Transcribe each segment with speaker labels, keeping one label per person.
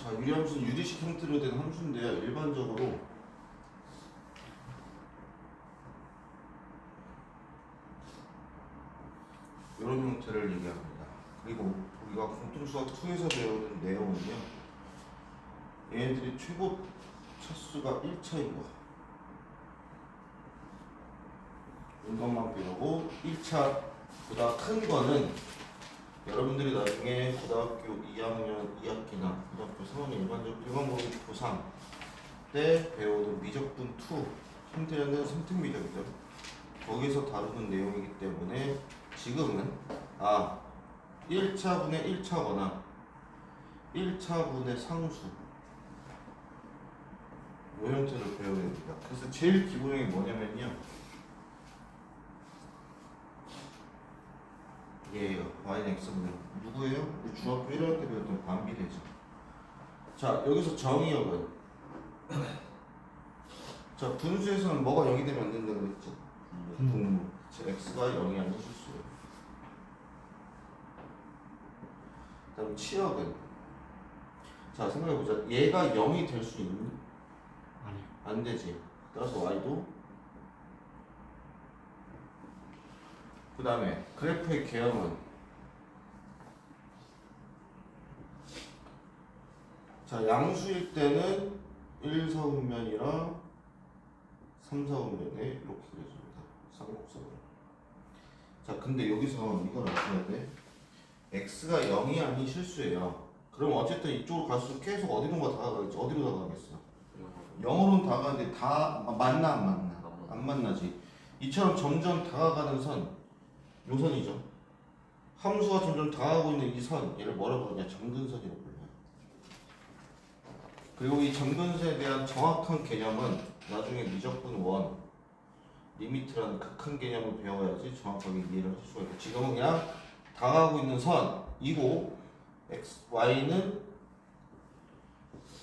Speaker 1: 자, 유리함수는 유리식 형태로 된 함수인데요. 일반적으로 이런 형태를 얘기합니다. 그리고 우리가 공통수학 2에서 배우는 내용은요. 얘네들이 최고 차수가 1차인 거. 이것만 배우고 1차보다 큰 거는 여러분들이 나중에 고등학교 2학년 2학기나 고등학교 3학년 일반적 일반고사 고3 때 배우는 미적분 2 형태는 선택 미적이죠. 거기서 다루는 내용이기 때문에 지금은 1차분의 1차거나 1차분의 상수 이 형태를 배워야 됩니다. 그래서 제일 기본형이 뭐냐면요. 얘예요. y는 x분의 누구예요? 우리 중학교 1학년 때 배웠던 반비례죠. 자, 여기서 정의역은 자, 분수에서는 뭐가 0이 되면 안 된다고 그랬지? 분모. x가 0이 아닌 실수예요. 그다음 치역은 자, 생각해보자. 얘가 0이 될 수 있니?
Speaker 2: 아니요.
Speaker 1: 안 되지. 따라서 y도 그 다음에 그래프의 개형은 자, 양수일 때는 1, 4분면이랑 3, 4분면에 이렇게 그려줍니다. 삼각형으로. 자, 근데 여기서 이걸 아셔야 돼. x가 0이 아닌 실수예요. 그럼 어쨌든 이쪽으로 갈수록 계속 어디론가 다가가겠지. 어디로 다가가겠어? 0으로는 다가가는데 다 만나 안 만나? 안 만나지. 이처럼 점점 다가가는 선 요선이죠. 함수가 점점 다가가고 있는 이 선, 얘를 뭐라고 부르냐? 점근선이라고 불러요. 그리고 이 점근선에 대한 정확한 개념은 나중에 미적분 1, 리미트라는 극한 개념을 배워야지 정확하게 이해를 하실 수가 있고, 지금은 그냥 다가가고 있는 선이고 y는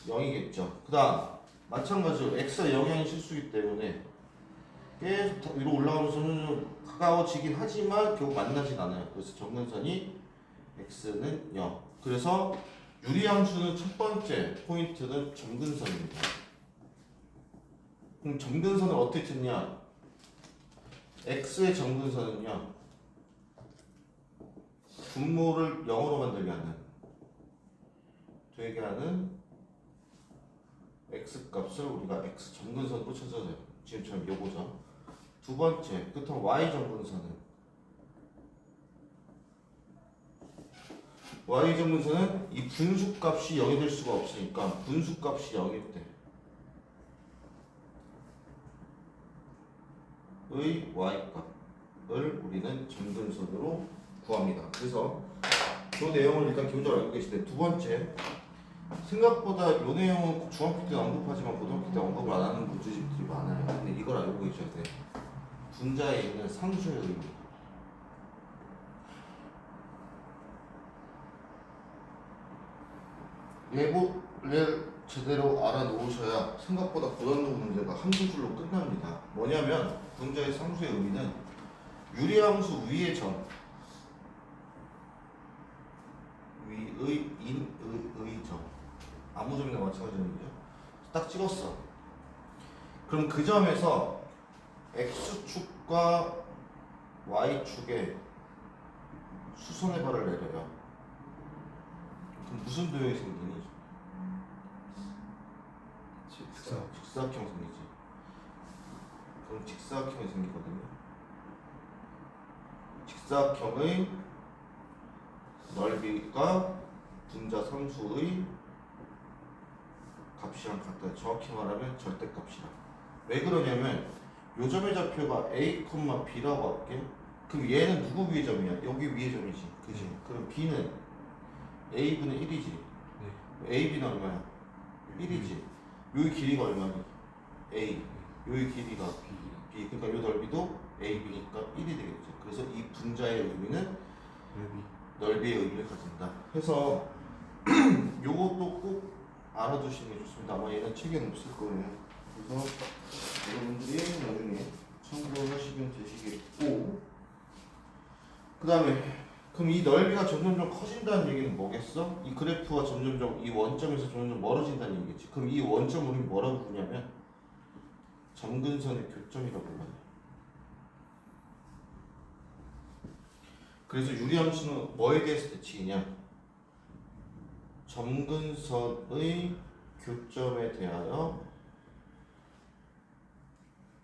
Speaker 1: 0이겠죠. 그 다음 마찬가지로 x가 0이 아닌 실수이기 때문에 계속 위로 올라가면서는 좀 가까워지긴 하지만 결국 만나진 않아요. 그래서 점근선이 x는 0. 그래서 유리함수는 첫 번째 포인트는 점근선입니다. 그럼 점근선을 어떻게 찾냐? x의 점근선은요, 분모를 0으로 만들게 하는, 되게 하는 x 값을 우리가 x 점근선으로 찾아줘요. 지금처럼 요거죠. 두 번째, 끝은 y 점근선은 이 분수값이 0이 될 수가 없으니까 분수값이 0일 때의 y값을 우리는 점근선으로 구합니다. 그래서 그 내용을 일단 기본적으로 알고 계시는데, 두 번째, 생각보다 이 내용은 중학교 때 언급하지만 고등학교 때 언급을 안 하는 문제집들이 많아요. 근데 이걸 알고 계셔야 돼. 분자에 있는 상수의 의미. 얘를 제대로 알아놓으셔야 생각보다 고난도 문제가 한두 줄로 끝납니다. 뭐냐면 분자의 상수의 의미는 유리함수 위의 점, 위의 인의 점, 아무 점이나 마찬가지죠. 딱 찍었어. 그럼 그 점에서 x축과 y축에 수선의 발을 내려요. 그럼 무슨 도형이 생기니? 직사각형 생기지. 그럼 직사각형이 생기거든요. 직사각형의 넓이가 분자 상수의 값이랑 같다. 정확히 말하면 절대값이랑. 왜 그러냐면 요 점의 좌표가 a, b라고 할게. 그럼 얘는 누구 위의 점이야? 여기 위의 점이지. 그지? 그럼 b는 a분의 1이지.
Speaker 2: 네.
Speaker 1: ab는 얼마야? 1이지. 여기 길이가 얼마니? a. 여기 길이가 b. 그러니까 요 넓이도 ab니까 1이 되겠죠. 그래서 이 분자의 의미는 넓이의 의미를 가진다. 해서 요것도 꼭 알아두시는 게 좋습니다. 아마 얘는 책에는 없을 거예요. 그래서 여러분들이 나중에 참고하시면 되시겠고, 그 다음에 그럼 이 이 넓이가 점점점 커진다는 얘기는 뭐겠어? 이 그래프가 점점점 이 원점에서 점점 멀어진다는 얘기겠지. 그럼 이 원점을 우리 뭐라고 부르냐면 점근선의 교점이라고 불러요. 그래서 유리함수는 뭐에 대해서 대칭이냐? 점근선의 교점에 대하여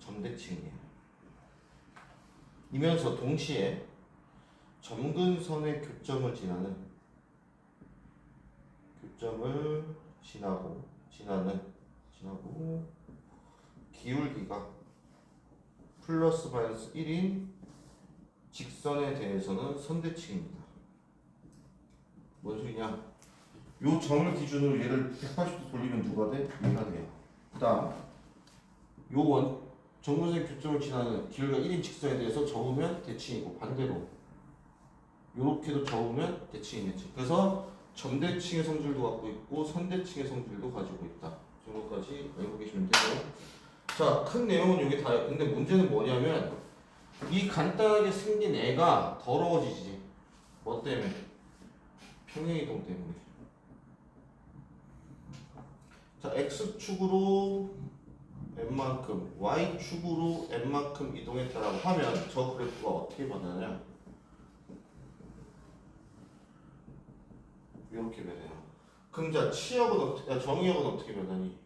Speaker 1: 점대칭이에요. 이면서 동시에 점근선의 교점을 지나고 기울기가 플러스 마이너스 1인 직선에 대해서는 선대칭입니다. 뭔 소리냐? 요 점을 기준으로 얘를 180도 돌리면 누가 돼? 얘가 돼요. 그 다음 요 점근선의 교점을 지나는 기울기가 1인 직선에 대해서 접으면 대칭이고 반대로 요렇게도 접으면 대칭이겠지. 그래서 점대칭의 성질도 갖고 있고 선대칭의 성질도 가지고 있다. 이 정도까지 알고 계시면 되고요. 자, 큰 내용은 여기 다요. 근데 문제는 뭐냐면 이 간단하게 생긴 애가 더러워지지. 뭐 때문에? 평행이동 때문에. 자, x축으로 n만큼, y축으로 n만큼 이동했다라고 하면 저 그래프가 어떻게 변하냐? 이렇게 변해요. 그럼 자, 정의역은 어떻게 변하니?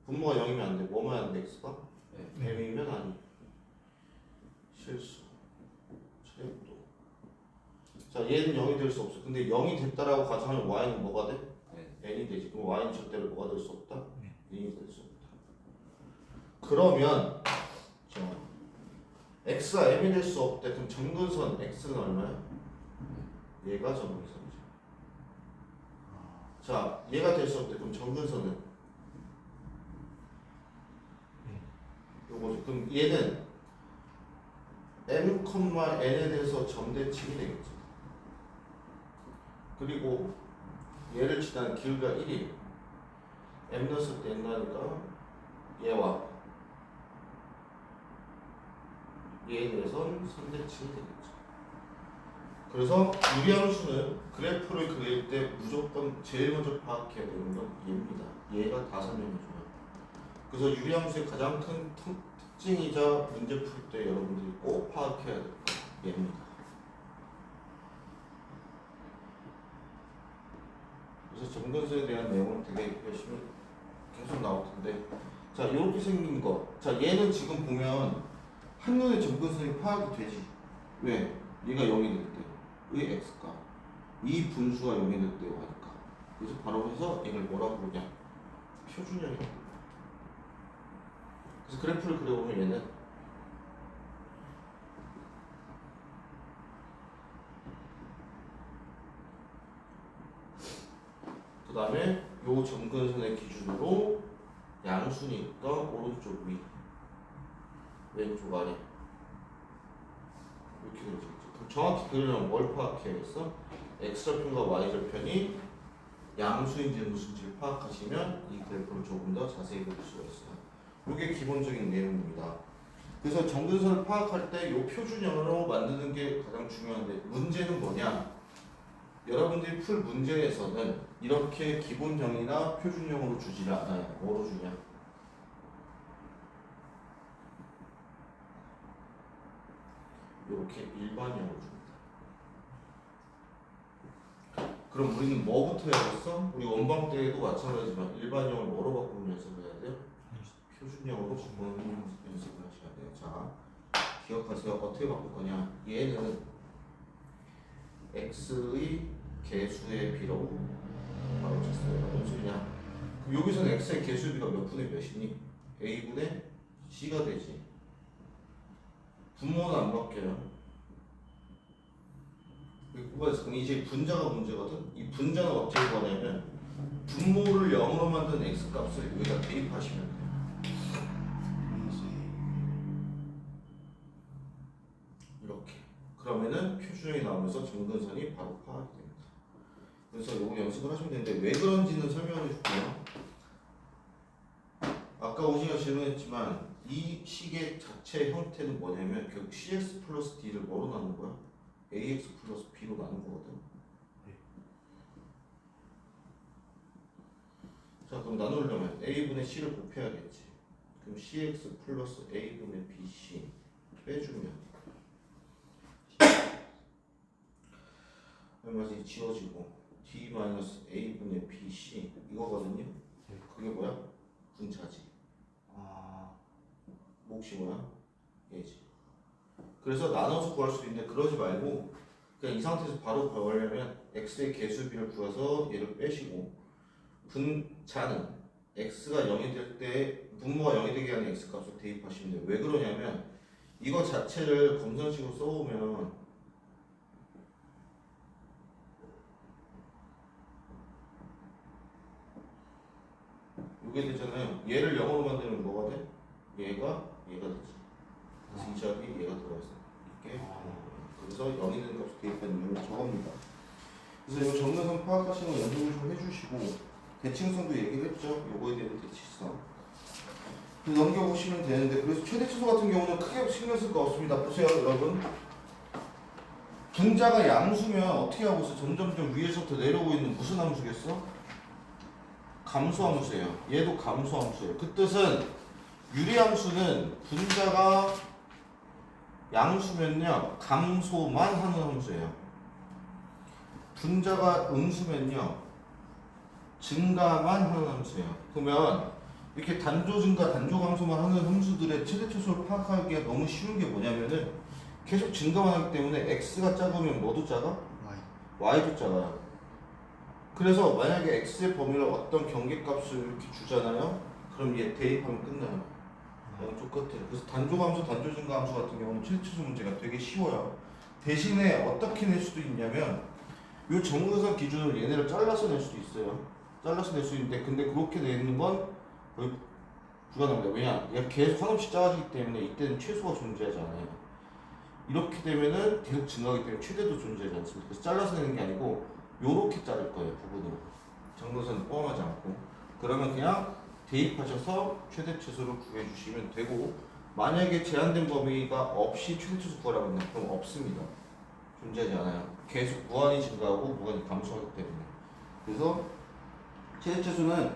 Speaker 1: 분모가 0이면 안 돼. 뭐만 안 돼? x가?
Speaker 2: 네.
Speaker 1: m이면 아니. 실수. 최고. 자, 얘는 0이 될 수 없어. 근데 0이 됐다라고 가정하면 y는 뭐가 돼? n이 되지. 그럼 y는 절대로 뭐가 될 수 없다? 0이 될 수 없다. 그러면 자, x가 m이 될 수 없대. 그럼 점근선 x는 얼마야? 얘가 점근선이죠. 자, 얘가 될 수 없대. 그럼 점근선은 요거죠. 그럼 얘는 m, n에 대해서 점대칭이 되겠죠. 그리고 얘를 지나는 기울기가 1이 m 넣었을 때 n나니까 얘와 얘에 대해서는 선대칭이 되겠죠. 그래서 유리함수는 그래프를 그릴 때 무조건 제일 먼저 파악해야 되는 건 얘입니다. 얘가 다 설명해줘요. 그래서 유리함수의 가장 큰 특징이자 문제 풀 때 여러분들이 꼭 파악해야 될 건 얘입니다. 그래서 점근선에 대한 내용은 되게 열심히 계속 나올 텐데, 자, 이렇게 생긴 거. 자, 얘는 지금 보면 한눈에 점근선이 파악이 되지. 왜? 얘가 0이 될 때. 의 x가 이 분수가 0이 될 때고 하니까. 그래서 바로 해서 이걸 뭐라고 부르냐? 표준형이라고. 그래서 그래프를 그려보면 얘는 그 다음에 요 점근선의 기준으로 양수니까 오른쪽 위, 왼쪽 아래 이렇게 그려지겠죠. 그럼 정확히 그리려면 뭘 파악해야겠어? x절편과 y절편이 양수인지 음수인지를 파악하시면 이 그래프를 조금 더 자세히 볼 수가 있어요. 이게 기본적인 내용입니다. 그래서 점근선을 파악할 때 이 표준형으로 만드는 게 가장 중요한데, 문제는 뭐냐? 여러분들이 풀 문제에서는 이렇게 기본형이나 표준형으로 주지를 않아요. 뭐로 주냐? 이렇게 일반형으로 줍니다. 그럼 우리는 뭐부터 해야겠어? 우리 원방 때에도 마찬가지지만 일반형을 뭐로 바꾸는 연습을 해야 돼요? 표준형으로 바꾸는 연습을 하셔야 돼요. 자, 기억하세요. 어떻게 바꿀 거냐? 얘는 x의 개수의 비로 바로 쳤어요. 무슨 소리냐? 그럼 여기서는 x의 개수의 비가 몇 분의 몇이니? a분의 c가 되지. 분모는 안 바뀌어요. 그럼 이제 분자가 문제거든. 이 분자는 어떻게 구하냐면 분모를 0으로 만든 x 값을 여기다 대입하시면 돼요. 이렇게. 그러면은 표준형이 나오면서 점근선이 바로 파악이 됩니다. 그래서 요거 연습을 하시면 되는데 왜 그런지는 설명해 줄게요. 아까 오시가 질문했지만 이 식의 자체 형태는 뭐냐면 결국 cx 플러스 d를 뭐로 나눈 거야? ax 플러스 b로 나눈 거거든.
Speaker 2: 네.
Speaker 1: 자 그럼 나누려면 a분의 c를 곱해야겠지. 그럼 cx 플러스 a분의 bc 빼주면 얼마지 지워지고 d 마이너스 a분의 bc 이거거든요.
Speaker 2: 네.
Speaker 1: 그게 뭐야? 분차지.
Speaker 2: 아,
Speaker 1: 몫이 뭐야? 얘지. 그래서 나눠서 구할 수도 있는데 그러지 말고 그냥 이 상태에서 바로 구하려면 x의 개수비를 구해서 얘를 빼시고 분자는 x가 0이 될 때 분모가 0이 되게 하는 x 값을 대입하시면 돼요. 왜 그러냐면 이거 자체를 검선식으로 써오면 이게 되잖아요. 얘를 0으로 만들면 뭐가 돼? 얘가 되지. 그래서 이 값이 얘가 들어있어. 이게 그래서 0이 되는 값을 대입하는 이유는 저겁니다. 그래서 이 정근선 파악하시는 거 연습을 좀 해주시고 대칭성도 얘기를 했죠. 요거에 대한 대칭성. 넘겨보시면 되는데 그래서 최대치수 같은 경우는 크게 신경 쓸 거 없습니다. 보세요 여러분. 분자가 양수면 어떻게 하고 있어? 점점점 위에서부터 내려오고 있는 무슨 함수겠어? 감소함수예요. 얘도 감소함수예요. 그 뜻은 유리함수는 분자가 양수면요 감소만 하는 함수예요. 분자가 음수면요 증가만 하는 함수예요. 그러면 이렇게 단조 증가, 단조 감소만 하는 함수들의 최대 최소를 파악하기가 너무 쉬운 게 뭐냐면은 계속 증가만 하기 때문에 x가 작으면 뭐도 작아? y도 작아요. 그래서 만약에 x의 범위를 어떤 경계값을 이렇게 주잖아요. 그럼 얘 대입하면 끝나요. 양쪽 끝에. 그래서 단조 감소, 단조 증가 함수 같은 경우는 최대 최소 문제가 되게 쉬워요. 대신에 어떻게 낼 수도 있냐면 요 정근선 기준으로 얘네를 잘라서 낼 수도 있어요. 잘라서 낼 수 있는데 근데 그렇게 내는 건 거의 불가능합니다. 왜냐? 얘가 계속 한없이 작아지기 때문에 이때는 최소가 존재하지 않아요. 이렇게 되면은 계속 증가하기 때문에 최대도 존재하지 않습니다. 그래서 잘라서 내는 게 아니고 요렇게 자를 거예요. 부분으로. 정근선 포함하지 않고. 그러면 그냥 대입하셔서 최대 최소를 구해주시면 되고 만약에 제한된 범위가 없이 최대 최소 구하라고 한다. 그럼 없습니다. 존재하지 않아요. 계속 무한히 증가하고 무한히 감소하기 때문에. 그래서 최대 최소는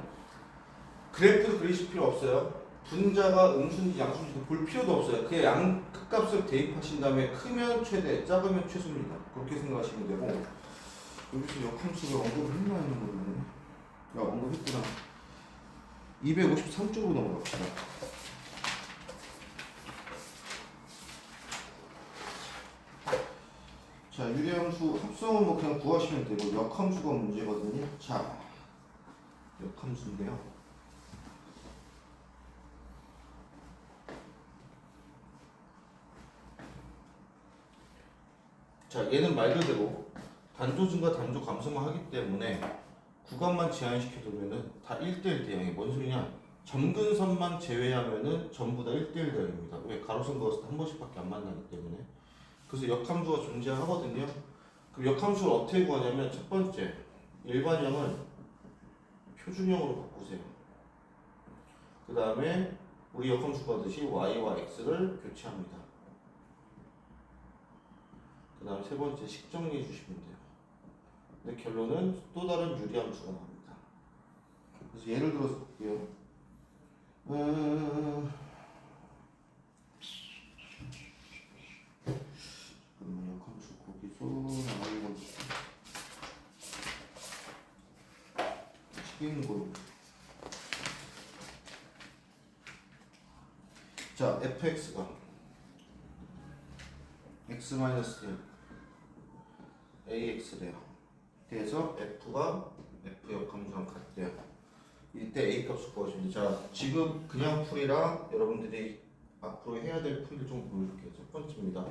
Speaker 1: 그래프도 그리실 필요 없어요. 분자가 음수인지 양수인지 볼 필요도 없어요. 그냥 양 끝값을 대입하신 다음에 크면 최대, 작으면 최소입니다. 그렇게 생각하시면 되고 여기서 역함수를 언급을 했나 하는 거는 야 언급했구나. 253쪽으로 넘어갑시다. 자 유리함수 합성은 뭐 그냥 구하시면 되고 역함수가 문제거든요. 자 역함수인데요. 자 얘는 말 그대로 단조 증가 단조 감소만 하기 때문에 구간만 제한시켜두면은 다 1대1 대응이 뭔 소리냐? 점근선만 제외하면은 전부 다 1대1 대응입니다. 왜? 가로선 그었을 때 한 번씩밖에 안 만나기 때문에. 그래서 역함수가 존재하거든요. 그럼 역함수를 어떻게 구하냐면 첫 번째 일반형을 표준형으로 바꾸세요. 그 다음에 우리 역함수 구하듯이 y와 x를 교체합니다. 그 다음 세 번째 식 정리해 주시면 돼요. 근데 결론은 또 다른 유리함수가 나옵니다. 그래서 예를 들어서 볼게요. 역함수 거기서 나오는 식인 걸로. 자, fx가 x-1 ax래요. 그래서 f가 f 역함수랑 같대요. 이때 a 값을 구하시면 돼요. 자, 지금 그냥 풀이랑 여러분들이 앞으로 해야 될 풀이를 좀 보여줄게요. 첫 번째입니다.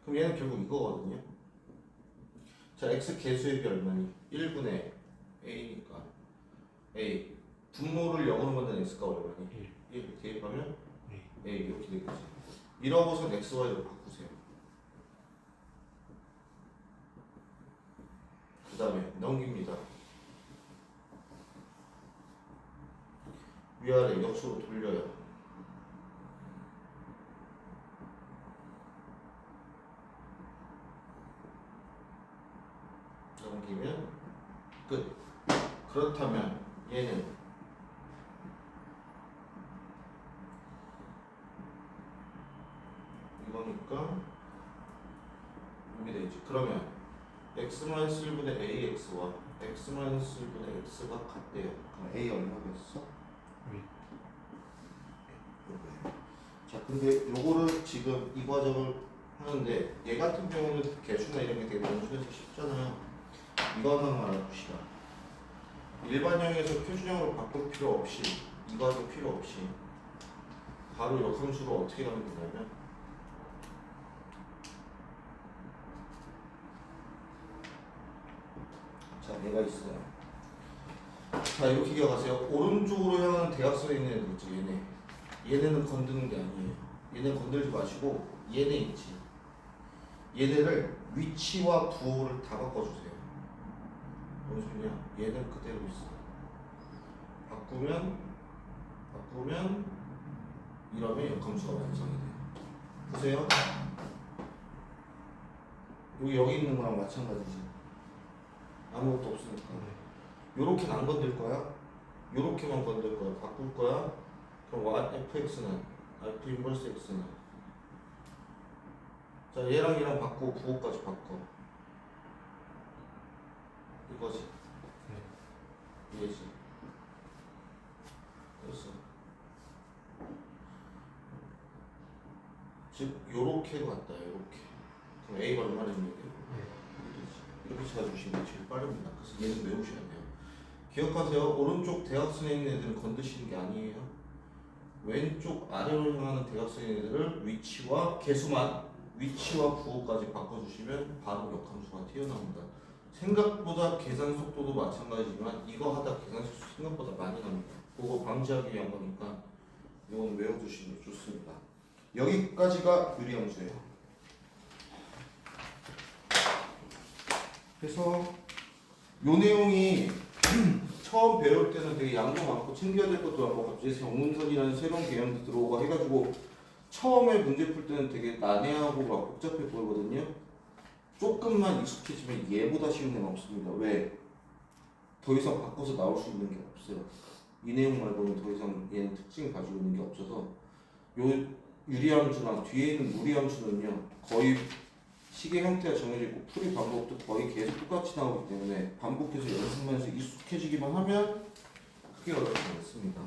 Speaker 1: 그럼 얘는 결국 이거거든요. 자, x 개수의 비 얼마니? 1분의 a니까 a 분모를 0으로 만든 x가 얼마니? 1 대입하면 a 이렇게 되겠지. 이러고선 x, y로 바꾸세요. 그 다음에 넘깁니다. 위아래 역수로 돌려요. 생기면 끝. 그렇다면 얘는 이거니까 여기 되지. 그러면 x-1분의 ax와 x-1분의 x가 같대요. 그럼 a 얼마겠어? 자, 근데 요거를 지금 이 과정을 하는데 얘 같은 경우는 개수나 이런 게 되게 단순해서 쉽잖아요. 이거 하나만 알아둡시다. 일반형에서 표준형으로 바꿀 필요 없이 이 과정 필요 없이 바로 역함수로 어떻게 하면 되냐면 자, 얘가 있어요. 자, 이렇게 기억하세요. 오른쪽으로 향하는 대각선에 있는 애들 있지, 얘네. 얘네는 건드는 게 아니에요. 얘네 건들지 마시고 얘네 있지. 얘네를 위치와 부호를 다 바꿔주세요. 뭔 소리냐? 얘는 그대로 있어. 바꾸면 이러면 역함수가 완성이 돼요. 보세요. 여기 있는 거랑 마찬가지지. 아무것도 없으니까. 요렇게는 안 건들 거야. 요렇게만 건들 거야. 바꿀 거야. 그럼 fx는 f 인버스 x는 자, 얘랑 얘랑 바꾸고 부호까지 바꿔. 이거지. 얘지. 됐어. 즉 요렇게 갔다. 요렇게. 그럼 a가 얼마나 있는 게? 이렇게 찾아주시면 제일 빠릅니다. 그래서 얘는 외우셔야 돼요. 기억하세요. 오른쪽 대각선에 있는 애들은 건드시는 게 아니에요. 왼쪽 아래로 향하는 대각선에 있는 애들을 위치와 개수만 위치와 부호까지 바꿔주시면 바로 역함수가 튀어나옵니다. 생각보다 계산 속도도 마찬가지지만 이거 하다 계산 속도 생각보다 많이 납니다. 그거 방지하기 위한 거니까 이건 외워두시는 게 좋습니다. 여기까지가 유리함수예요. 그래서 요 내용이 처음 배울 때는 되게 양도 많고 챙겨야 될 것도 많고 갑자기 정문선이라는 새로운 개념도 들어오고 해가지고 처음에 문제 풀 때는 되게 난해하고 막 복잡해 보이거든요. 조금만 익숙해지면 얘보다 쉬운 애는 없습니다. 왜? 더 이상 바꿔서 나올 수 있는 게 없어요. 이 내용 말고는 더 이상 얘는 특징을 가지고 있는 게 없어서 요 유리함수랑 뒤에 있는 무리함수는요 거의 시계 형태가 정해져 있고 풀이 방법도 거의 계속 똑같이 나오기 때문에 반복해서 연습만 해서 익숙해지기만 하면 크게 어렵지 않습니다.